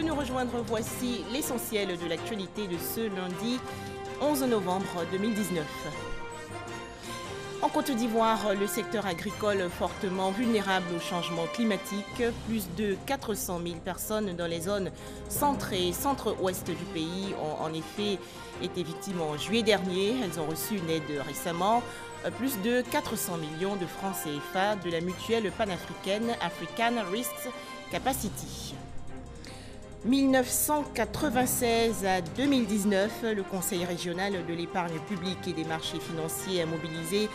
de nous rejoindre. Voici l'essentiel de l'actualité de ce lundi 11 novembre 2019. En Côte d'Ivoire, le secteur agricole fortement vulnérable au changement climatique. Plus de 400 000 personnes dans les zones centre et centre-ouest du pays ont en effet été victimes en juillet dernier. Elles ont reçu une aide récemment. Plus de 400 millions de francs CFA de la mutuelle panafricaine African Risk Capacity. 1996 à 2019, le Conseil régional de l'épargne publique et des marchés financiers a mobilisé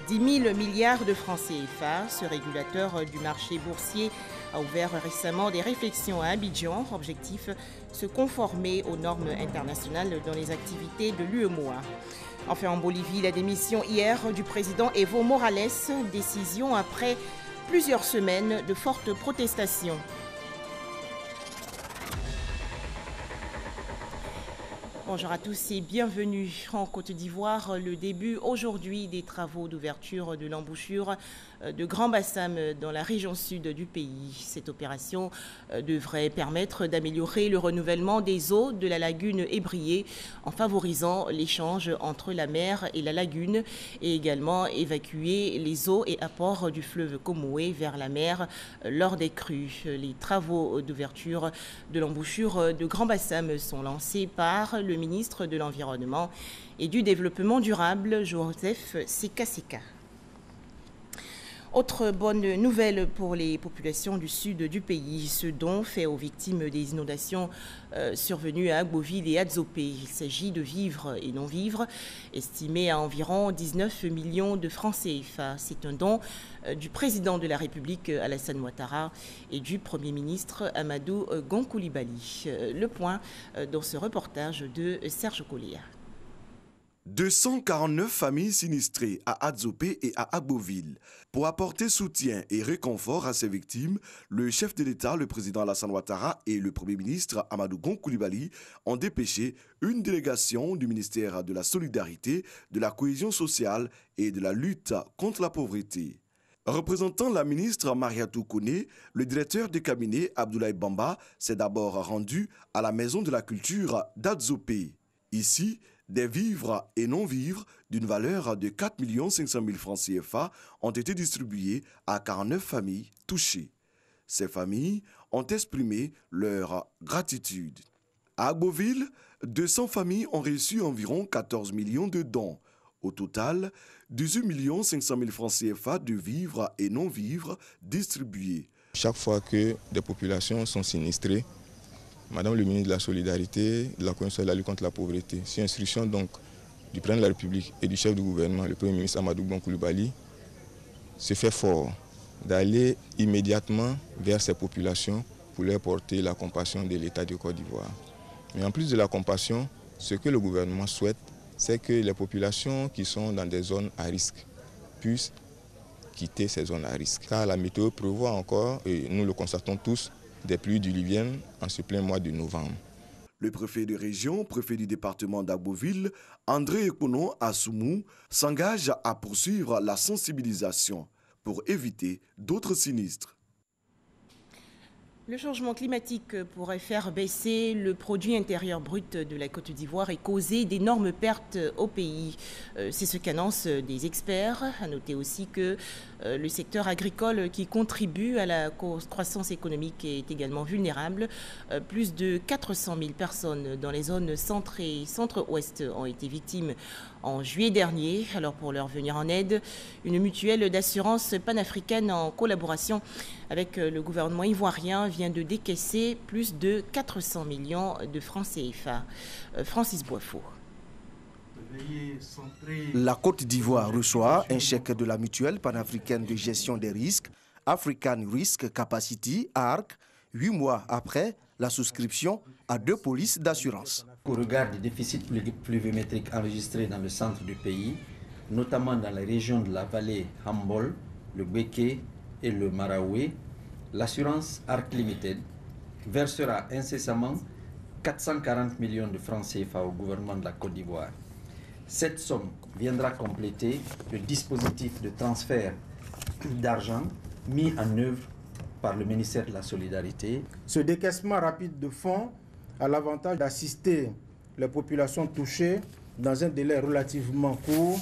10 000 milliards de francs CFA. Ce régulateur du marché boursier a ouvert récemment des réflexions à Abidjan. Objectif, se conformer aux normes internationales dans les activités de l'UEMOA. Enfin, en Bolivie, la démission hier du président Evo Morales, décision après plusieurs semaines de fortes protestations. Bonjour à tous et bienvenue en Côte d'Ivoire. Le début aujourd'hui des travaux d'ouverture de l'embouchure de Grand Bassam dans la région sud du pays. Cette opération devrait permettre d'améliorer le renouvellement des eaux de la lagune ébriée en favorisant l'échange entre la mer et la lagune et également évacuer les eaux et apports du fleuve Comoé vers la mer lors des crues. Les travaux d'ouverture de l'embouchure de Grand Bassam sont lancés par le ministre de l'Environnement et du Développement durable, Joseph Sekaseka. Autre bonne nouvelle pour les populations du sud du pays, ce don fait aux victimes des inondations survenues à Agboville et à Adzopé. Il s'agit de vivres et non-vivres, estimés à environ 19 millions de francs CFA. C'est un don du président de la République, Alassane Ouattara, et du Premier ministre, Amadou Gon Coulibaly. Le point dans ce reportage de Serge Collier. 249 familles sinistrées à Adzopé et à Agboville. Pour apporter soutien et réconfort à ces victimes, le chef de l'État, le président Alassane Ouattara et le Premier ministre Amadou Gon Coulibaly ont dépêché une délégation du ministère de la Solidarité, de la Cohésion sociale et de la lutte contre la pauvreté. Représentant la ministre Mariatou Kone, le directeur de cabinet Abdoulaye Bamba s'est d'abord rendu à la Maison de la Culture d'Adzopé. Ici, des vivres et non-vivres d'une valeur de 4 500 000 francs CFA ont été distribués à 49 familles touchées. Ces familles ont exprimé leur gratitude. À Agboville, 200 familles ont reçu environ 14 millions de dons. Au total, 18 500 000 francs CFA de vivres et non-vivres distribués. Chaque fois que des populations sont sinistrées, Madame le ministre de la Solidarité, de la Cohésion et de la lutte contre la pauvreté, sur instruction donc du président de la République et du chef du gouvernement, le Premier ministre Amadou Gon Coulibaly, se fait fort d'aller immédiatement vers ces populations pour leur porter la compassion de l'État de Côte d'Ivoire. Mais en plus de la compassion, ce que le gouvernement souhaite, c'est que les populations qui sont dans des zones à risque puissent quitter ces zones à risque. Car la météo prévoit encore, et nous le constatons tous, des pluies diluviennes en ce plein mois de novembre. Le préfet de région, préfet du département d'Agboville, André Ekono Assoumou, s'engage à poursuivre la sensibilisation pour éviter d'autres sinistres. Le changement climatique pourrait faire baisser le produit intérieur brut de la Côte d'Ivoire et causer d'énormes pertes au pays. C'est ce qu'annoncent des experts. À noter aussi que le secteur agricole qui contribue à la croissance économique est également vulnérable. Plus de 400 000 personnes dans les zones centre et centre-ouest ont été victimes en juillet dernier. Alors pour leur venir en aide, une mutuelle d'assurance panafricaine en collaboration avec le gouvernement ivoirien vient de décaisser plus de 400 millions de francs CFA. Francis Boifo. La Côte d'Ivoire reçoit un chèque de la mutuelle panafricaine de gestion des risques, African Risk Capacity, ARC, 8 mois après la souscription à 2 polices d'assurance. Au regard des déficits pluviométriques enregistrés dans le centre du pays, notamment dans les régions de la vallée Hambol, le Béké et le Maraoué, l'assurance ARC Limited versera incessamment 440 millions de francs CFA au gouvernement de la Côte d'Ivoire. Cette somme viendra compléter le dispositif de transfert d'argent mis en œuvre par le ministère de la Solidarité. Ce décaissement rapide de fonds a l'avantage d'assister les populations touchées dans un délai relativement court,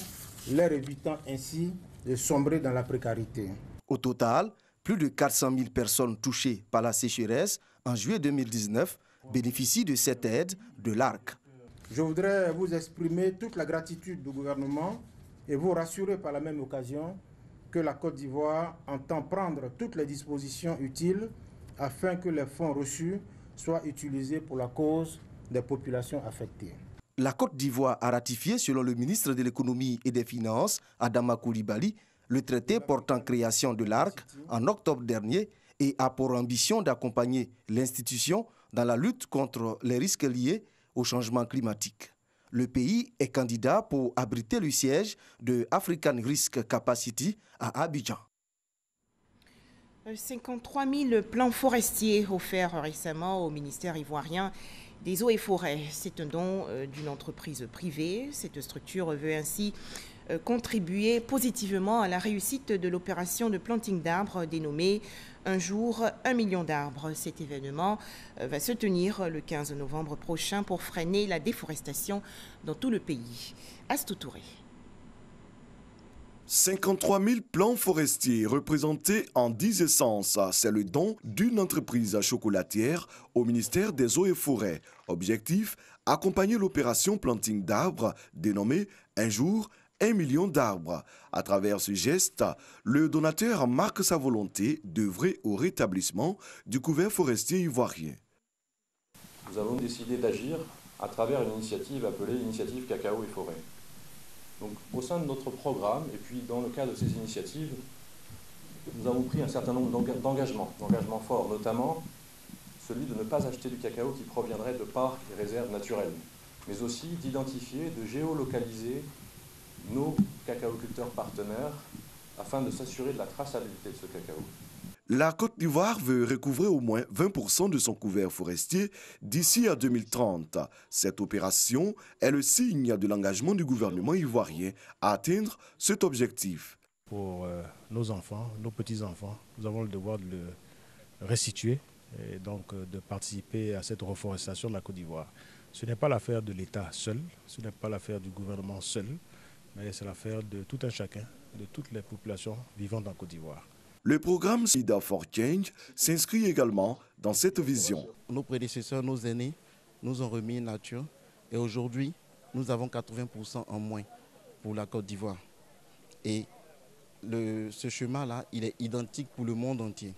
leur évitant ainsi de sombrer dans la précarité. Au total, plus de 400 000 personnes touchées par la sécheresse en juillet 2019 bénéficient de cette aide de l'ARC. Je voudrais vous exprimer toute la gratitude du gouvernement et vous rassurer par la même occasion que la Côte d'Ivoire entend prendre toutes les dispositions utiles afin que les fonds reçus soient utilisés pour la cause des populations affectées. La Côte d'Ivoire a ratifié, selon le ministre de l'Économie et des Finances, Adama Coulibaly, le traité portant création de l'ARC en octobre dernier et a pour ambition d'accompagner l'institution dans la lutte contre les risques liés au changement climatique. Le pays est candidat pour abriter le siège de African Risk Capacity à Abidjan. 53 000 plans forestiers offerts récemment au ministère ivoirien des eaux et forêts. C'est un don d'une entreprise privée. Cette structure veut ainsi contribuer positivement à la réussite de l'opération de planting d'arbres dénommée Un jour, 1 million d'arbres. Cet événement va se tenir le 15 novembre prochain pour freiner la déforestation dans tout le pays. Astou Touré. 53 000 plants forestiers représentés en 10 essences. C'est le don d'une entreprise chocolatière au ministère des Eaux et Forêts. Objectif, accompagner l'opération planting d'arbres dénommée Un jour, 1 million d'arbres. À travers ce geste, le donateur marque sa volonté d'œuvrer au rétablissement du couvert forestier ivoirien. Nous avons décidé d'agir à travers une initiative appelée Initiative Cacao et Forêt. Donc, au sein de notre programme, et puis dans le cadre de ces initiatives, nous avons pris un certain nombre d'engagements forts, notamment celui de ne pas acheter du cacao qui proviendrait de parcs et réserves naturelles, mais aussi d'identifier, de géolocaliser nos cacaoculteurs partenaires afin de s'assurer de la traçabilité de ce cacao. La Côte d'Ivoire veut recouvrer au moins 20% de son couvert forestier d'ici à 2030. Cette opération est le signe de l'engagement du gouvernement ivoirien à atteindre cet objectif. Pour nos enfants, nos petits-enfants, nous avons le devoir de le restituer et donc de participer à cette reforestation de la Côte d'Ivoire. Ce n'est pas l'affaire de l'État seul, ce n'est pas l'affaire du gouvernement seul, mais c'est l'affaire de tout un chacun, de toutes les populations vivant en Côte d'Ivoire. Le programme SIDA for Change s'inscrit également dans cette vision. Nos prédécesseurs, nos aînés, nous ont remis nature et aujourd'hui, nous avons 80% en moins pour la Côte d'Ivoire. Et ce chemin-là, il est identique pour le monde entier.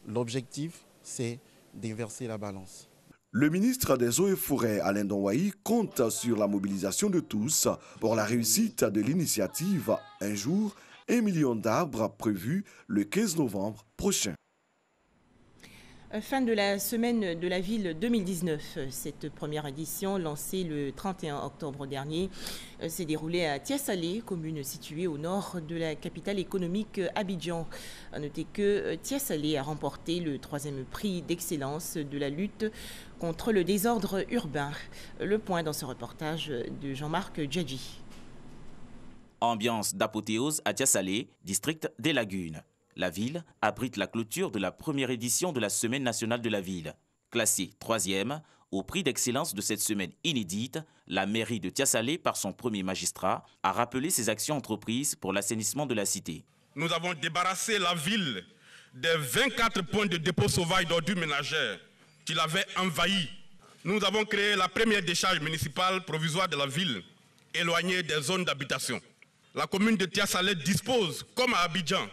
L'objectif, c'est d'inverser la balance. Le ministre des Eaux et Forêts, Alain Donwayi, compte sur la mobilisation de tous pour la réussite de l'initiative Un jour, 1 million d'arbres prévus le 15 novembre prochain. Fin de la semaine de la ville 2019. Cette première édition, lancée le 31 octobre dernier, s'est déroulée à Tiassalé, commune située au nord de la capitale économique Abidjan. À noter que Tiassalé a remporté le 3e prix d'excellence de la lutte contre le désordre urbain. Le point dans ce reportage de Jean-Marc Djadji. Ambiance d'apothéose à Tiassalé, district des Lagunes. La ville abrite la clôture de la première édition de la Semaine nationale de la ville. Classée 3e, au prix d'excellence de cette semaine inédite, la mairie de Tiassalé, par son premier magistrat, a rappelé ses actions entreprises pour l'assainissement de la cité. Nous avons débarrassé la ville des 24 points de dépôt sauvage d'ordures ménagères qui l'avaient envahi. Nous avons créé la première décharge municipale provisoire de la ville, éloignée des zones d'habitation. La commune de Tiassalé dispose, comme à Abidjan,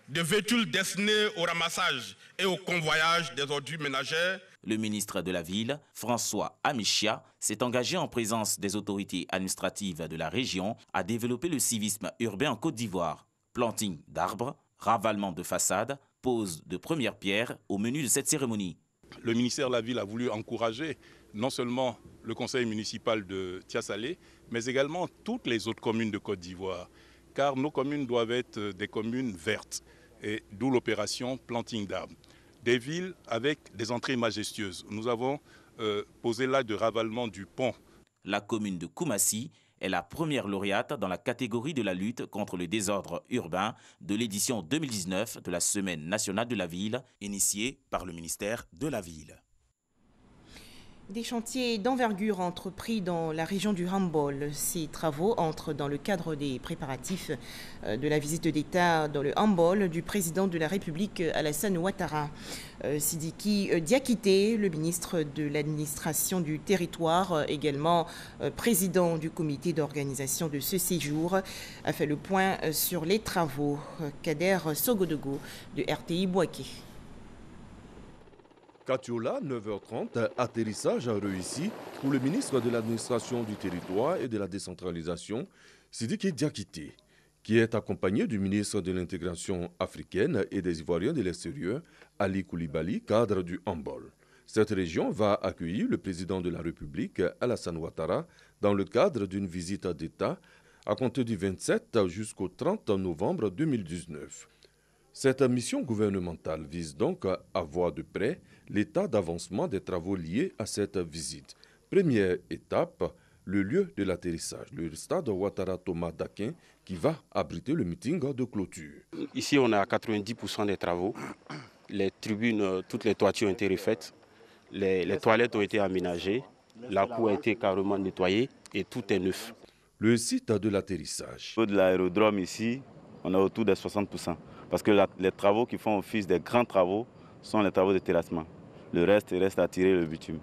de véhicules destinés au ramassage et au convoyage des ordures ménagères. Le ministre de la Ville, François Amichia, s'est engagé en présence des autorités administratives de la région à développer le civisme urbain en Côte d'Ivoire. Planting d'arbres, ravalement de façades, pose de première pierre au menu de cette cérémonie. Le ministère de la Ville a voulu encourager non seulement le conseil municipal de Tiassalé, mais également toutes les autres communes de Côte d'Ivoire, car nos communes doivent être des communes vertes, et d'où l'opération planting d'arbres. Des villes avec des entrées majestueuses. Nous avons posé l'acte de ravalement du pont. La commune de Koumassi est la première lauréate dans la catégorie de la lutte contre le désordre urbain de l'édition 2019 de la Semaine nationale de la ville, initiée par le ministère de la Ville. Des chantiers d'envergure entrepris dans la région du Hambol. Ces travaux entrent dans le cadre des préparatifs de la visite d'État dans le Hambol du président de la République Alassane Ouattara. Sidiki Diakité, le ministre de l'administration du territoire, également président du comité d'organisation de ce séjour, a fait le point sur les travaux. Kader Sogodogo de RTI Bouaké. Katiola, 9h30, atterrissage réussi pour le ministre de l'administration du territoire et de la décentralisation, Sidiki Diakité, qui est accompagné du ministre de l'intégration africaine et des Ivoiriens de l'extérieur, Ali Koulibaly, cadre du Hambol. Cette région va accueillir le président de la République, Alassane Ouattara, dans le cadre d'une visite d'État à compter du 27 jusqu'au 30 novembre 2019. Cette mission gouvernementale vise donc à voir de près l'état d'avancement des travaux liés à cette visite. Première étape, le lieu de l'atterrissage, le stade Ouattara Thomas Dakin, qui va abriter le meeting de clôture. Ici, on est à 90% des travaux. Les tribunes, toutes les toitures ont été refaites, les toilettes ont été aménagées, la cour a été carrément nettoyée et tout est neuf. Le site de l'atterrissage. Au niveau de l'aérodrome ici, on est autour de 60%. Parce que les travaux qui font office des grands travaux sont les travaux de terrassement. Le reste à tirer le bitume.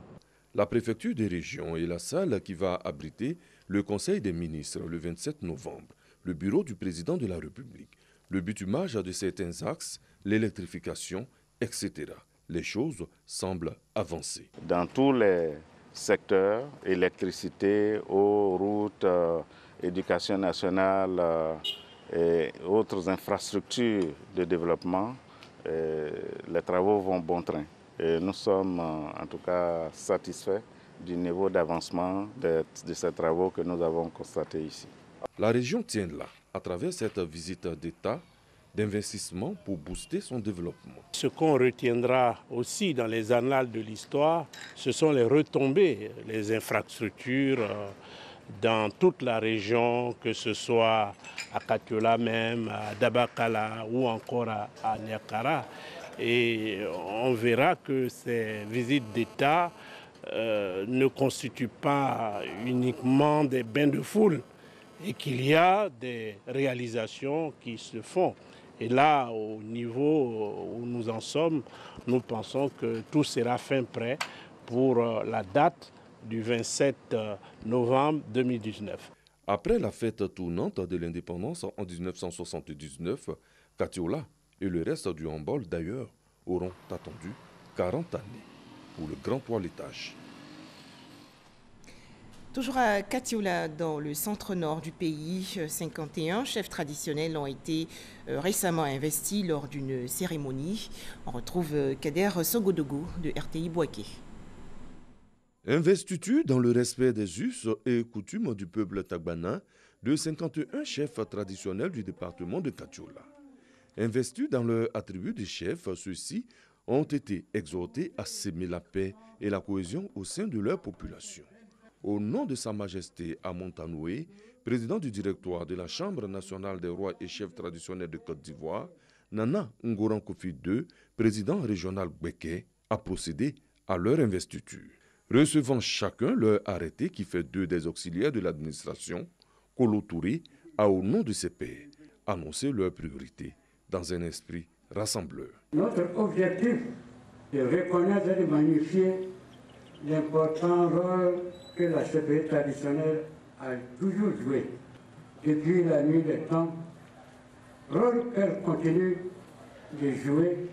La préfecture des régions est la salle qui va abriter le Conseil des ministres le 27 novembre, le bureau du président de la République, le bitumage de certains axes, l'électrification, etc. Les choses semblent avancer. Dans tous les secteurs, électricité, eau, route, éducation nationale, et autres infrastructures de développement, les travaux vont bon train. Et nous sommes en tout cas satisfaits du niveau d'avancement de ces travaux que nous avons constatés ici. La région tient là, à travers cette visite d'État, d'investissement pour booster son développement. Ce qu'on retiendra aussi dans les annales de l'histoire, ce sont les retombées, les infrastructures, dans toute la région, que ce soit à Katiola même, à Dabakala ou encore à Niakara. Et on verra que ces visites d'État ne constituent pas uniquement des bains de foule et qu'il y a des réalisations qui se font. Et là, au niveau où nous en sommes, nous pensons que tout sera fin prêt pour la date du 27 novembre 2019. Après la fête tournante de l'indépendance en 1979, Katiola et le reste du Hambol d'ailleurs auront attendu 40 années pour le grand toilettage. Toujours à Katiola, dans le centre-nord du pays, 51 chefs traditionnels ont été récemment investis lors d'une cérémonie. On retrouve Kader Sogodogo de RTI Bouaké. Investiture dans le respect des us et coutumes du peuple tagbana de 51 chefs traditionnels du département de Katiola. Investus dans leur attribut de chefs, ceux-ci ont été exhortés à s'aimer la paix et la cohésion au sein de leur population. Au nom de Sa Majesté Amontanoué, président du directoire de la Chambre nationale des rois et chefs traditionnels de Côte d'Ivoire, Nana Ngoran Kofi II, président régional Gbeke, a procédé à leur investiture. Recevant chacun leur arrêté qui fait d'eux des auxiliaires de l'administration, Kolo Touré a, au nom de ses pairs, annoncé leurs priorités dans un esprit rassembleur. Notre objectif est de reconnaître et de magnifier l'important rôle que la CPI traditionnelle a toujours joué depuis la nuit des temps, rôle qu'elle continue de jouer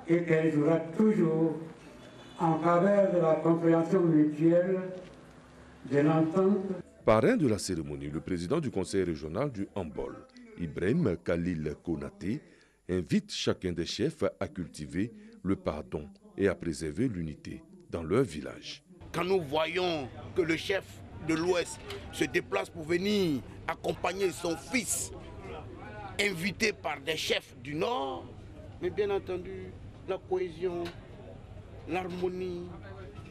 et qu'elle jouera toujours en faveur de la compréhension mutuelle, de l'entente. Parrain de la cérémonie, le président du conseil régional du Hambol, Ibrahim Khalil Konaté, invite chacun des chefs à cultiver le pardon et à préserver l'unité dans leur village. Quand nous voyons que le chef de l'Ouest se déplace pour venir accompagner son fils, invité par des chefs du Nord, mais bien entendu, la cohésion, l'harmonie,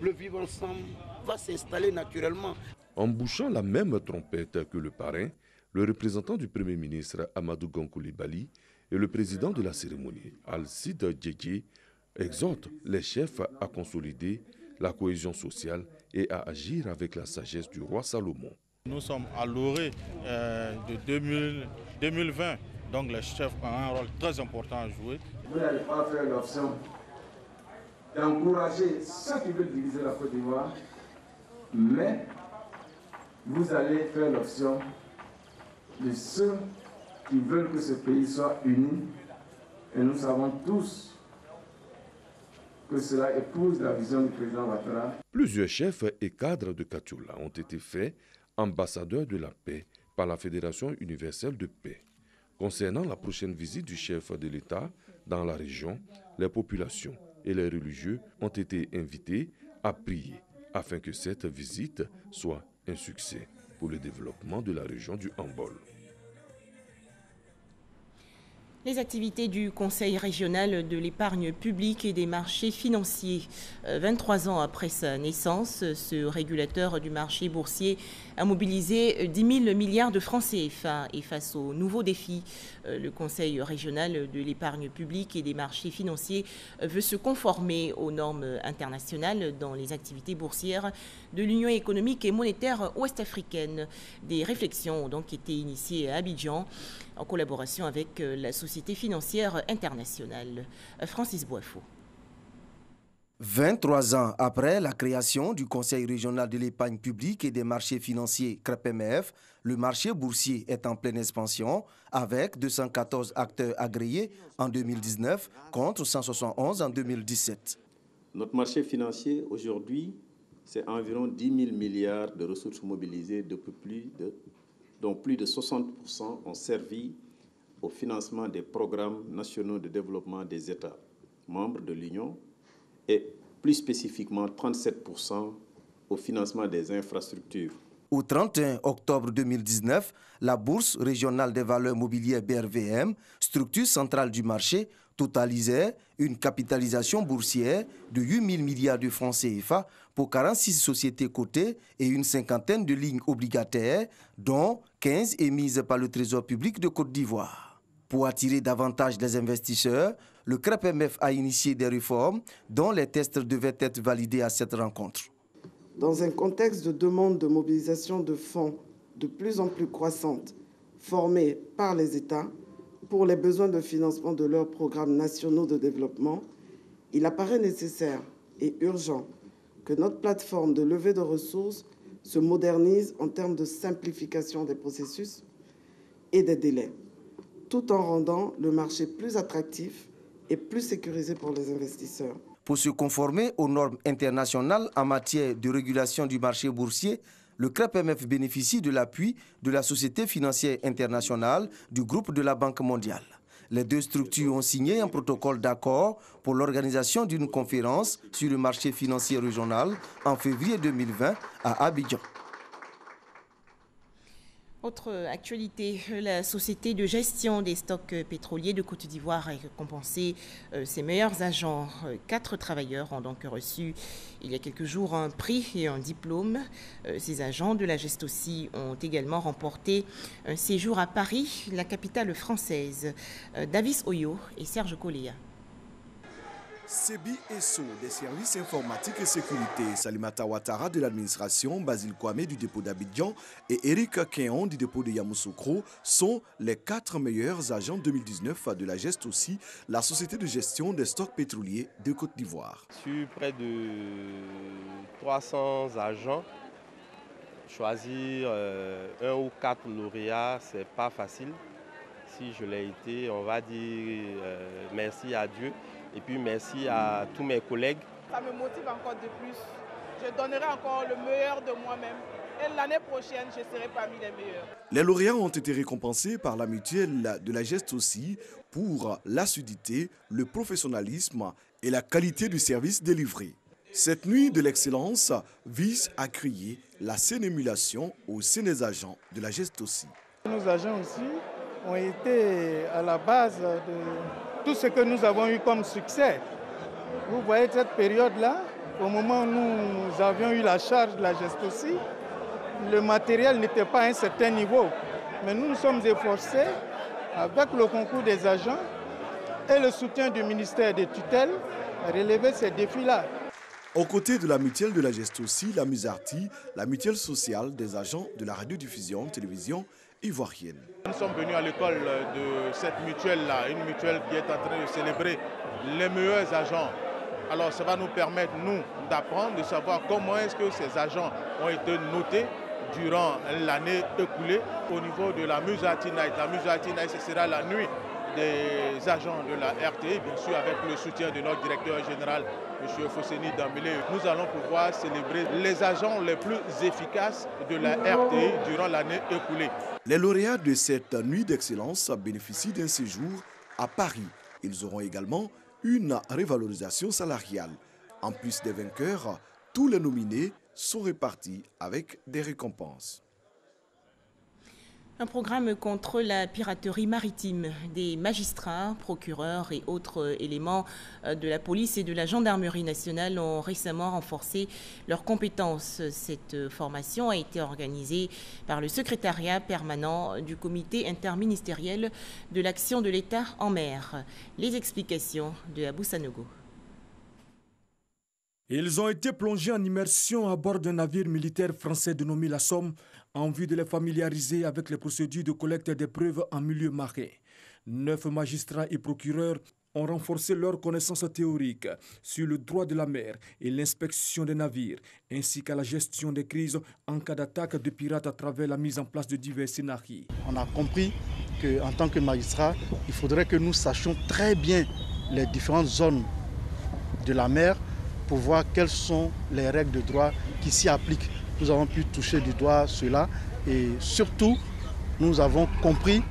le vivre ensemble va s'installer naturellement. En bouchant la même trompette que le parrain, le représentant du Premier ministre Amadou Gon Coulibaly et le président de la cérémonie, Alcide Djedje, exhortent les chefs à consolider la cohésion sociale et à agir avec la sagesse du roi Salomon. Nous sommes à l'orée de 2020, donc les chefs ont un rôle très important à jouer. Vous n'allez pas faire l'option d'encourager ceux qui veulent diviser la Côte d'Ivoire, mais vous allez faire l'option de ceux qui veulent que ce pays soit uni. Et nous savons tous que cela épouse la vision du président Ouattara. Plusieurs chefs et cadres de Katioula ont été faits ambassadeurs de la paix par la Fédération universelle de paix. Concernant la prochaine visite du chef de l'État dans la région, les populations et les religieux ont été invités à prier afin que cette visite soit un succès pour le développement de la région du Hambol. Les activités du Conseil régional de l'épargne publique et des marchés financiers. 23 ans après sa naissance, ce régulateur du marché boursier a mobilisé 10 000 milliards de francs CFA. Et face aux nouveaux défis, le Conseil régional de l'épargne publique et des marchés financiers veut se conformer aux normes internationales dans les activités boursières de l'Union économique et monétaire ouest-africaine. Des réflexions ont donc été initiées à Abidjan en collaboration avec la Société financière internationale. Francis Boifo. 23 ans après la création du Conseil régional de l'épargne publique et des marchés financiers CREPMF, le marché boursier est en pleine expansion avec 214 acteurs agréés en 2019 contre 171 en 2017. Notre marché financier aujourd'hui, c'est environ 10 000 milliards de ressources mobilisées depuis dont plus de 60% ont servi au financement des programmes nationaux de développement des États membres de l'Union et plus spécifiquement 37% au financement des infrastructures. Au 31 octobre 2019, la Bourse régionale des valeurs mobilières BRVM, structure centrale du marché, totalisait une capitalisation boursière de 8 000 milliards de francs CFA pour 46 sociétés cotées et une cinquantaine de lignes obligataires, dont 15 émises par le Trésor public de Côte d'Ivoire. Pour attirer davantage les investisseurs, le CREPMF a initié des réformes dont les tests devaient être validés à cette rencontre. Dans un contexte de demande de mobilisation de fonds de plus en plus croissante, formés par les États pour les besoins de financement de leurs programmes nationaux de développement, il apparaît nécessaire et urgent que notre plateforme de levée de ressources se modernise en termes de simplification des processus et des délais, tout en rendant le marché plus attractif et plus sécurisé pour les investisseurs. Pour se conformer aux normes internationales en matière de régulation du marché boursier, le CREPMF bénéficie de l'appui de la Société financière internationale du groupe de la Banque mondiale. Les deux structures ont signé un protocole d'accord pour l'organisation d'une conférence sur le marché financier régional en février 2020 à Abidjan. Autre actualité, la société de gestion des stocks pétroliers de Côte d'Ivoire a récompensé ses meilleurs agents. 4 travailleurs ont donc reçu il y a quelques jours un prix et un diplôme. Ces agents de la Gestosi ont également remporté un séjour à Paris, la capitale française. Davis Oyo et Serge Coléa. Sebi Esso des services informatiques et sécurité, Salimata Ouattara de l'administration, Basile Kwame du dépôt d'Abidjan et Eric Kéon du dépôt de Yamoussoukro sont les 4 meilleurs agents 2019 de la Gestosi, la société de gestion des stocks pétroliers de Côte d'Ivoire. Sur près de 300 agents, choisir 1 ou 4 lauréats, c'est pas facile. Si je l'ai été, on va dire merci à Dieu. Et puis merci à tous mes collègues. Ça me motive encore de plus. Je donnerai encore le meilleur de moi-même. Et l'année prochaine, je serai parmi les meilleurs. Les lauréats ont été récompensés par la mutuelle de la Gestosi pour l'assiduité, le professionnalisme et la qualité du service délivré. Cette nuit de l'excellence vise à créer la saine émulation au sein des agents de la Gestosi. Nos agents aussi ont été à la base de tout ce que nous avons eu comme succès. Vous voyez cette période-là, au moment où nous avions eu la charge de la Gestosi, le matériel n'était pas à un certain niveau. Mais nous nous sommes efforcés, avec le concours des agents et le soutien du ministère des tutelles, à relever ces défis-là. Aux côtés de la mutuelle de la geste aussi, la Musarti, la mutuelle sociale des agents de la radiodiffusion télévision ivoirienne. Nous sommes venus à l'école de cette mutuelle-là, une mutuelle qui est en train de célébrer les meilleurs agents. Alors ça va nous permettre, nous, d'apprendre, de savoir comment est-ce que ces agents ont été notés durant l'année écoulée au niveau de la Musarti Night. La Musarti Night, ce sera la nuit des agents de la RTI, bien sûr avec le soutien de notre directeur général, M. Fosseni Dambélé. Nous allons pouvoir célébrer les agents les plus efficaces de la RTI durant l'année écoulée. Les lauréats de cette nuit d'excellence bénéficient d'un séjour à Paris. Ils auront également une révalorisation salariale. En plus des vainqueurs, tous les nominés sont répartis avec des récompenses. Un programme contre la piraterie maritime. Des magistrats, procureurs et autres éléments de la police et de la gendarmerie nationale ont récemment renforcé leurs compétences. Cette formation a été organisée par le secrétariat permanent du comité interministériel de l'action de l'État en mer. Les explications de Abou Sanogo. Ils ont été plongés en immersion à bord d'un navire militaire français dénommé La Somme en vue de les familiariser avec les procédures de collecte des preuves en milieu marin. 9 magistrats et procureurs ont renforcé leurs connaissances théoriques sur le droit de la mer et l'inspection des navires, ainsi qu'à la gestion des crises en cas d'attaque de pirates à travers la mise en place de divers scénarios. On a compris qu'en tant que magistrat, il faudrait que nous sachions très bien les différentes zones de la mer pour voir quelles sont les règles de droit qui s'y appliquent. Nous avons pu toucher du doigt cela et surtout, nous avons compris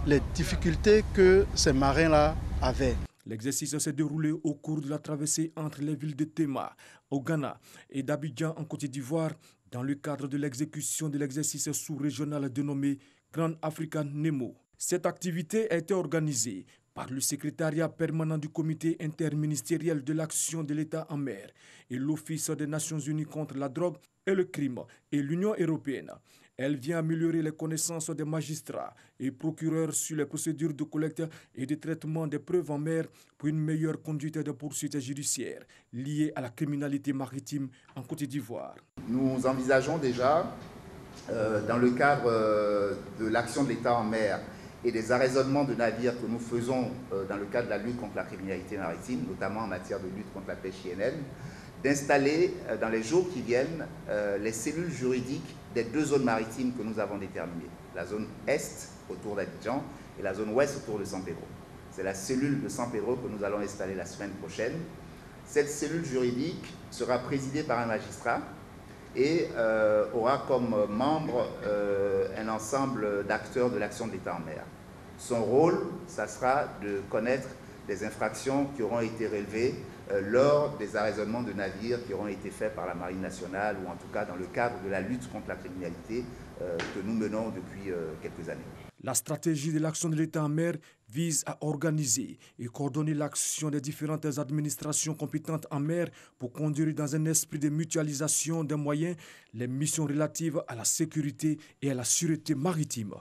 les difficultés que ces marins-là avaient. L'exercice s'est déroulé au cours de la traversée entre les villes de Tema, au Ghana, et d'Abidjan, en Côte d'Ivoire, dans le cadre de l'exécution de l'exercice sous-régional dénommé Grand African Nemo. Cette activité a été organisée par le secrétariat permanent du comité interministériel de l'action de l'État en mer et l'Office des Nations Unies contre la drogue et le crime et l'Union européenne. Elle vient améliorer les connaissances des magistrats et procureurs sur les procédures de collecte et de traitement des preuves en mer pour une meilleure conduite de poursuites judiciaires liées à la criminalité maritime en Côte d'Ivoire. Nous envisageons déjà, dans le cadre de l'action de l'État en mer, et des arraisonnements de navires que nous faisons dans le cadre de la lutte contre la criminalité maritime, notamment en matière de lutte contre la pêche INN, d'installer dans les jours qui viennent les cellules juridiques des 2 zones maritimes que nous avons déterminées. La zone Est autour d'Abidjan et la zone Ouest autour de San Pedro. C'est la cellule de San Pedro que nous allons installer la semaine prochaine. Cette cellule juridique sera présidée par un magistrat et aura comme membre un ensemble d'acteurs de l'action de l'État en mer. Son rôle, ça sera de connaître des infractions qui auront été relevées lors des arraisonnements de navires qui auront été faits par la Marine nationale ou en tout cas dans le cadre de la lutte contre la criminalité que nous menons depuis quelques années. La stratégie de l'action de l'État en mer vise à organiser et coordonner l'action des différentes administrations compétentes en mer pour conduire dans un esprit de mutualisation des moyens les missions relatives à la sécurité et à la sûreté maritime.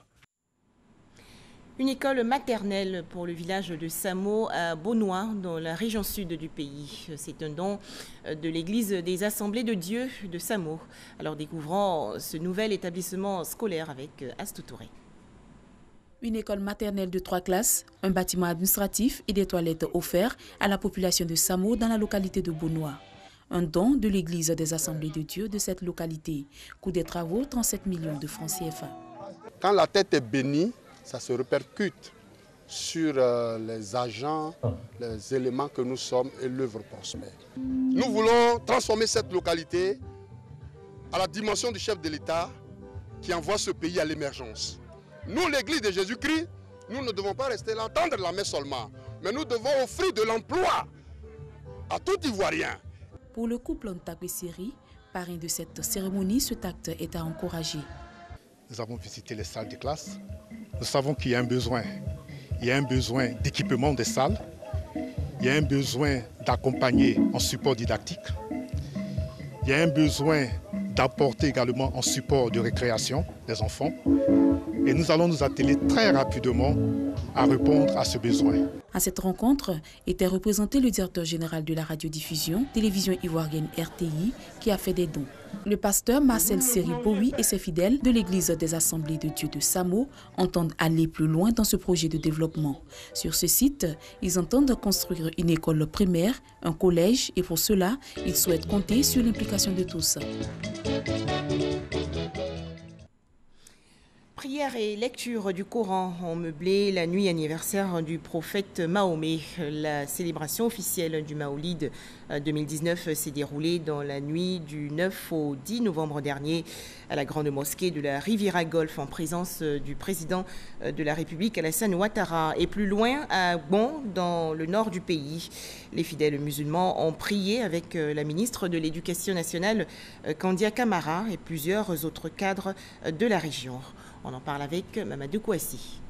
Une école maternelle pour le village de Samo à Bonois, dans la région sud du pays. C'est un don de l'église des Assemblées de Dieu de Samo. Alors découvrons ce nouvel établissement scolaire avec Astou Touré. Une école maternelle de 3 classes, un bâtiment administratif et des toilettes offerts à la population de Samo dans la localité de Bonois. Un don de l'église des Assemblées de Dieu de cette localité. Coût des travaux, 37 millions de francs CFA. Quand la tête est bénie, ça se répercute sur les agents, les éléments que nous sommes et l'œuvre prospère. Nous voulons transformer cette localité à la dimension du chef de l'État qui envoie ce pays à l'émergence. Nous, l'Église de Jésus-Christ, nous ne devons pas rester là, tendre la main seulement, mais nous devons offrir de l'emploi à tout Ivoirien. Pour le couple Ntakwesiri, parrain de cette cérémonie, cet acte est à encourager. Nous avons visité les salles de classe. Nous savons qu'il y a un besoin. Il y a un besoin d'équipement des salles. Il y a un besoin d'accompagner en support didactique. Il y a un besoin d'apporter également un support de récréation des enfants. Et nous allons nous atteler très rapidement à répondre à ce besoin. À cette rencontre était représenté le directeur général de la radiodiffusion, télévision ivoirienne RTI, qui a fait des dons. Le pasteur Marcel Seri-Boui et ses fidèles de l'église des Assemblées de Dieu de Samo entendent aller plus loin dans ce projet de développement. Sur ce site, ils entendent construire une école primaire, un collège et pour cela, ils souhaitent compter sur l'implication de tous. Prière et lecture du Coran ont meublé la nuit anniversaire du prophète Mahomet. La célébration officielle du Maolid 2019 s'est déroulée dans la nuit du 9 au 10 novembre dernier à la grande mosquée de la Riviera Golf en présence du président de la République Alassane Ouattara et plus loin à Bon dans le nord du pays. Les fidèles musulmans ont prié avec la ministre de l'Éducation nationale Kandia Camara et plusieurs autres cadres de la région. On en parle avec Mamadou Kouassi.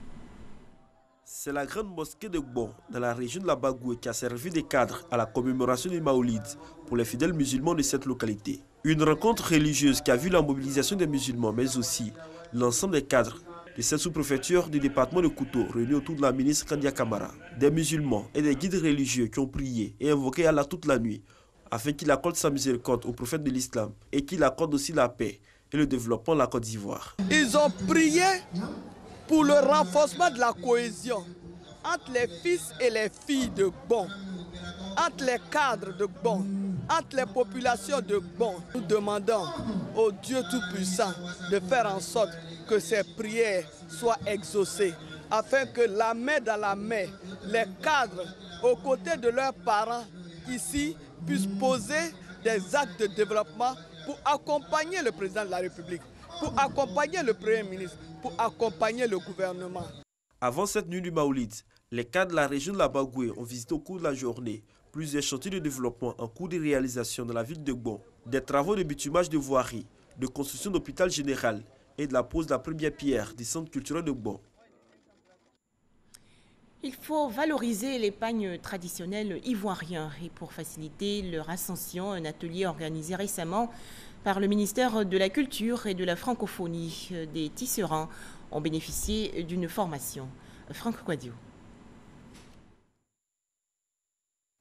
C'est la grande mosquée de Gbon, dans la région de la Bagoué, qui a servi de cadre à la commémoration du Maolid pour les fidèles musulmans de cette localité. Une rencontre religieuse qui a vu la mobilisation des musulmans, mais aussi l'ensemble des cadres de cette sous-préfecture du département de Kouto, réunis autour de la ministre Kandia Camara, des musulmans et des guides religieux qui ont prié et invoqué Allah toute la nuit, afin qu'il accorde sa miséricorde au prophète de l'islam et qu'il accorde aussi la paix et le développement de la Côte d'Ivoire. Ils ont prié pour le renforcement de la cohésion entre les fils et les filles de Bon, entre les cadres de Bon, entre les populations de Bon. Nous demandons au Dieu Tout-Puissant de faire en sorte que ces prières soient exaucées, afin que la main dans la main, les cadres, aux côtés de leurs parents ici, puissent poser des actes de développement pour accompagner le président de la République, pour accompagner le Premier ministre, pour accompagner le gouvernement. Avant cette nuit du Maolid, les cadres de la région de la Bagoué ont visité au cours de la journée plusieurs chantiers de développement en cours de réalisation dans la ville de Gbon, des travaux de bitumage de voirie, de construction d'hôpital général et de la pose de la première pierre du centre culturel de Gbon. Il faut valoriser les pagnes traditionnels ivoiriens et pour faciliter leur ascension, un atelier organisé récemment par le ministère de la Culture et de la Francophonie des tisserands ont bénéficié d'une formation. Franck Quadio.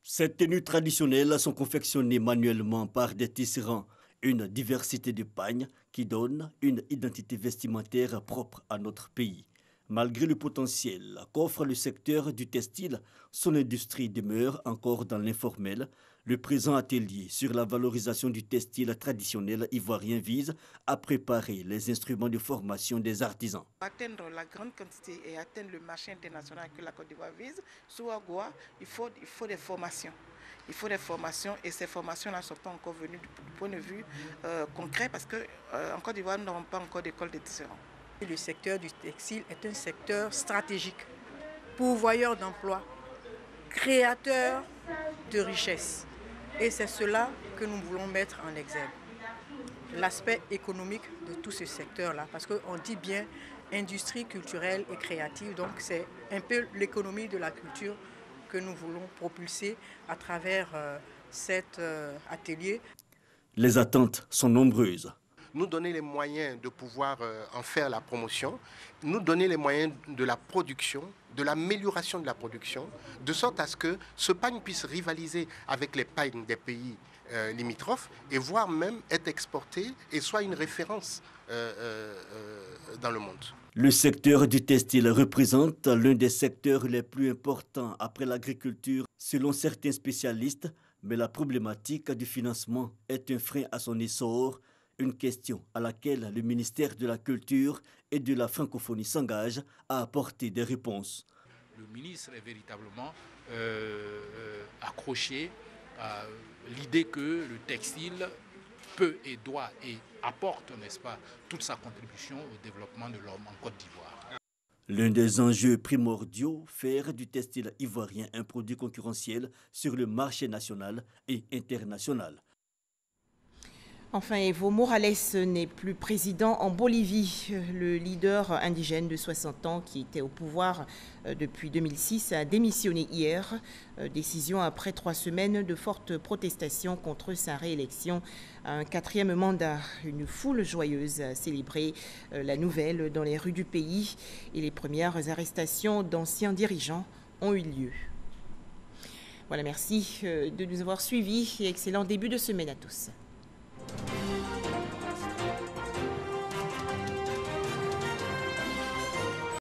Ces tenues traditionnelles sont confectionnées manuellement par des tisserands, une diversité de pagnes qui donne une identité vestimentaire propre à notre pays. Malgré le potentiel qu'offre le secteur du textile, son industrie demeure encore dans l'informel. Le présent atelier sur la valorisation du textile traditionnel ivoirien vise à préparer les instruments de formation des artisans. Atteindre la grande quantité et atteindre le marché international que la Côte d'Ivoire vise, sous Agua, il faut des formations. Il faut des formations et ces formations-là ne sont pas encore venues du point de vue concret parce qu'en Côte d'Ivoire, nous n'avons pas encore d'école de tisserands. Le secteur du textile est un secteur stratégique, pourvoyeur d'emplois, créateur de richesses. Et c'est cela que nous voulons mettre en exergue. L'aspect économique de tout ce secteur-là, parce qu'on dit bien industrie culturelle et créative, donc c'est un peu l'économie de la culture que nous voulons propulser à travers cet atelier. Les attentes sont nombreuses. Nous donner les moyens de pouvoir en faire la promotion, nous donner les moyens de la production, de l'amélioration de la production, de sorte à ce que ce pagne puisse rivaliser avec les pagnes des pays limitrophes et voire même être exporté et soit une référence dans le monde. Le secteur du textile représente l'un des secteurs les plus importants après l'agriculture, selon certains spécialistes, mais la problématique du financement est un frein à son essor. Une question à laquelle le ministère de la Culture et de la Francophonie s'engage à apporter des réponses. Le ministre est véritablement accroché à l'idée que le textile peut et doit et apporte, n'est-ce pas, toute sa contribution au développement de l'homme en Côte d'Ivoire. L'un des enjeux primordiaux, faire du textile ivoirien un produit concurrentiel sur le marché national et international. Enfin, Evo Morales n'est plus président en Bolivie. Le leader indigène de 60 ans qui était au pouvoir depuis 2006 a démissionné hier. Décision après 3 semaines de fortes protestations contre sa réélection à un 4e mandat. Une foule joyeuse a célébré la nouvelle dans les rues du pays et les premières arrestations d'anciens dirigeants ont eu lieu. Voilà, merci de nous avoir suivis et excellent début de semaine à tous.